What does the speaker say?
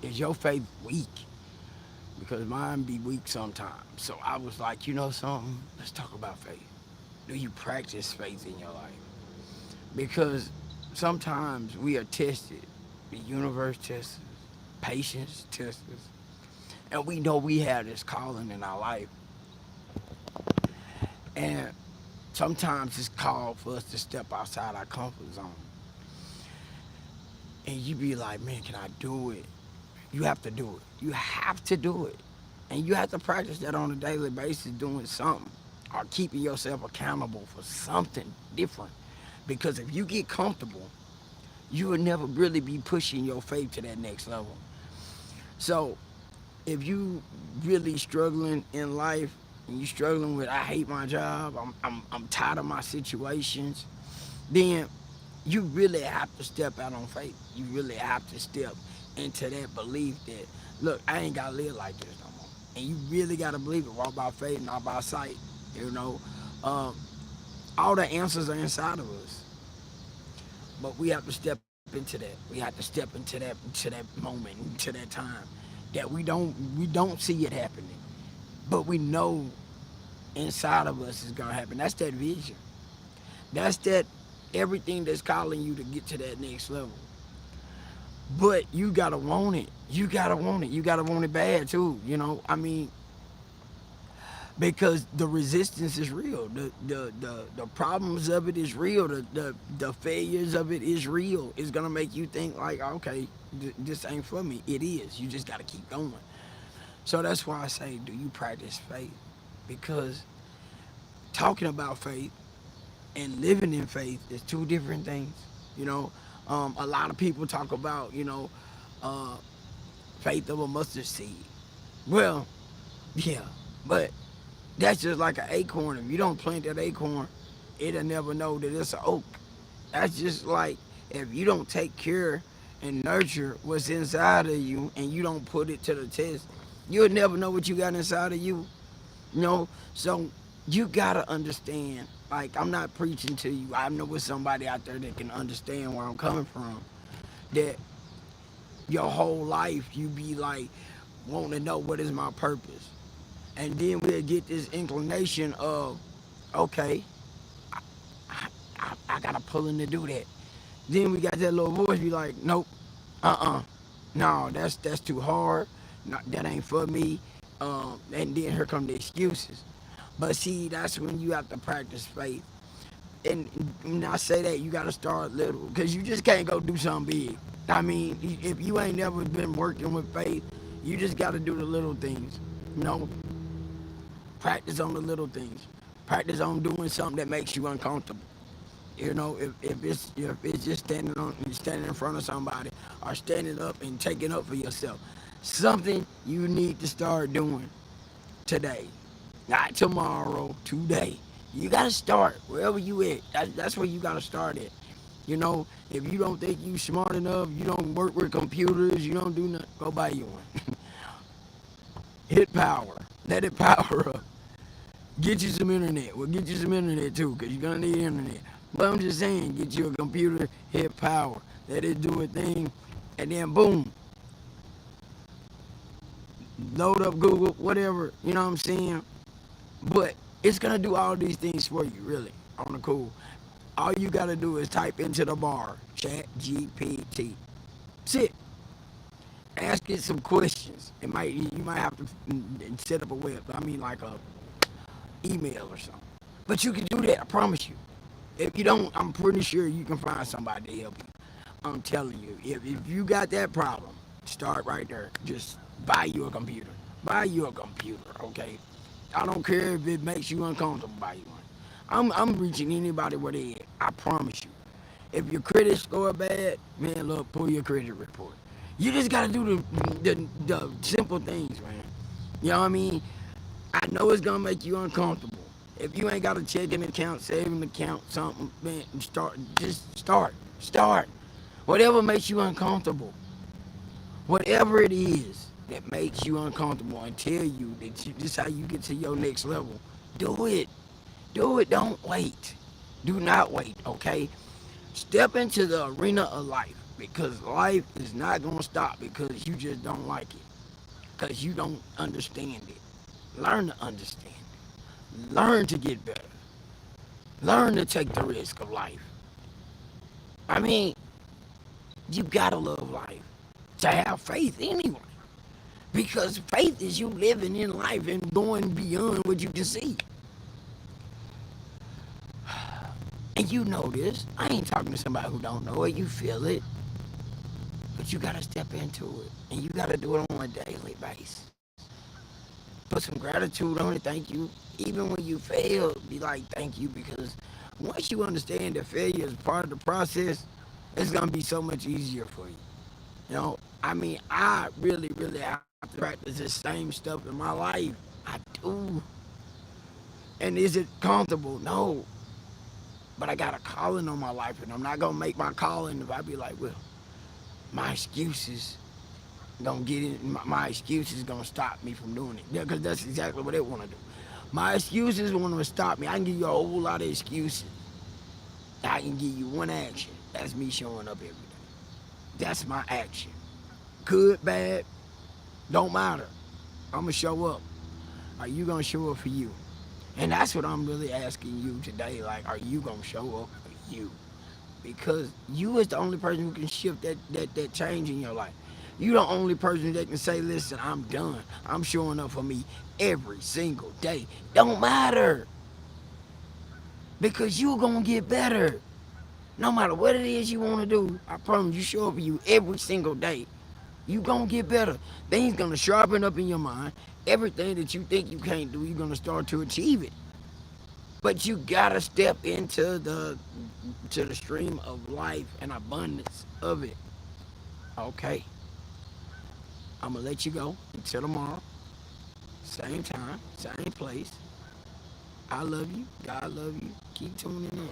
Is your faith weak? Because mine be weak sometimes. So I was like, you know something? Let's talk about faith. Do you practice faith in your life? Because sometimes we are tested. The universe tests us, patience tests us, and we know we have this calling in our life. And sometimes it's called for us to step outside our comfort zone. And you be like, man, can I do it? You have to do it. You have to do it. And you have to practice that on a daily basis, doing something or keeping yourself accountable for something different. Because if you get comfortable, you will never really be pushing your faith to that next level. So if you really struggling in life and you struggling with I hate my job, I'm tired of my situations, then you really have to step out on faith. You really have to step into that belief that look, I ain't gotta live like this no more. And you really gotta believe it. Walk by faith, not by sight. You know, um, all the answers are inside of us, but we have to step into that. We have to step into that moment, into that time that we don't see it happening, but we know inside of us is gonna happen. That's that vision. That's that everything that's calling you to get to that next level. But you gotta want it. You gotta want it. You gotta want it bad too. I mean, because the resistance is real. The problems of it is real. The failures of it is real. It's gonna make you think like, okay, this ain't for me. It is. You just gotta keep going. So that's why I say, do you practice faith? Because talking about faith and living in faith is two different things. You know, a lot of people talk about, uh, faith of a mustard seed. Well, yeah, but that's just like an acorn. If you don't plant that acorn, it'll never know that it's an oak. That's just like if you don't take care and nurture what's inside of you and you don't put it to the test, you'll never know what you got inside of you. So you gotta understand. Like, I'm not preaching to you. I know it's somebody out there that can understand where I'm coming from. That your whole life you be like wanting to know what is my purpose, and then we'll get this inclination of, okay, I gotta pull in to do that. Then we got that little voice be like, nope, no, that's too hard. No, that ain't for me. And then here come the excuses. But see, that's when you have to practice faith. And when I say that, you got to start little, because you just can't go do something big. I mean, if you ain't never been working with faith, you just got to do the little things. You know, practice on the little things. Practice on doing something that makes you uncomfortable. If it's just standing in front of somebody or standing up and taking up for yourself, something you need to start doing today, not tomorrow, today. You gotta start wherever you at. That's where you gotta start at. If you don't think you smart enough, you don't work with computers, you don't do nothing, go buy you one. Hit power. Let it power up. Get you some internet. Well, get you some internet too, because you're going to need internet. But I'm just saying, get you a computer, hit power. Let it do a thing, and then boom, load up Google, whatever, you know what I'm saying? But it's going to do all these things for you, really, on the cool. All you got to do is type into the bar, Chat GPT. Sit. Ask it some questions. You might have to set up a like a email or something. But you can do that, I promise you. If you don't, I'm pretty sure you can find somebody to help you. I'm telling you, if you got that problem, start right there. Just buy you a computer. Buy you a computer, okay? I don't care if it makes you uncomfortable, buy you one. I'm reaching anybody where they at. I promise you. If your credit score bad, man, look, pull your credit report. You just gotta do the simple things, man. You know what I mean? I know it's gonna make you uncomfortable. If you ain't got a checking account, saving account, something, man, start. Whatever makes you uncomfortable, whatever it is that makes you uncomfortable and tell you that this is how you get to your next level, do it. Do it. Don't wait. Do not wait, okay? Step into the arena of life. Because life is not going to stop because you just don't like it. Because you don't understand it. Learn to understand it. Learn to get better. Learn to take the risk of life. I mean, you gotta love life to have faith anyway. Because faith is you living in life and going beyond what you can see. And you know this. I ain't talking to somebody who don't know it. You feel it. But you gotta step into it. And you gotta do it on a daily basis. Put some gratitude on it, thank you. Even when you fail, be like, thank you, because once you understand that failure is part of the process, it's gonna be so much easier for you. You know, I mean, I really have to practice this same stuff in my life. I do. And is it comfortable? No. But I got a calling on my life, and I'm not gonna make my calling if I be like, well, my excuses gonna get in. My excuses gonna stop me from doing it. Yeah, because that's exactly what they want to do. My excuses want to stop me. I can give you a whole lot of excuses. I can give you one action. That's me showing up every day. That's my action. Good, bad, don't matter. I'm gonna show up. Are you gonna show up for you? And that's what I'm really asking you today. Like, are you gonna show up for you? Because you is the only person who can shift that change in your life. You the only person that can say, listen, I'm done. I'm showing up for me every single day. Don't matter. Because you're gonna get better. No matter what it is you wanna do, I promise you show up for you every single day. You gonna get better. Things gonna sharpen up in your mind. Everything that you think you can't do, you're gonna start to achieve it. But you gotta step into the stream of life and abundance of it. Okay, I'm gonna let you go until tomorrow. Same time, same place. I love you. God love you. Keep tuning in.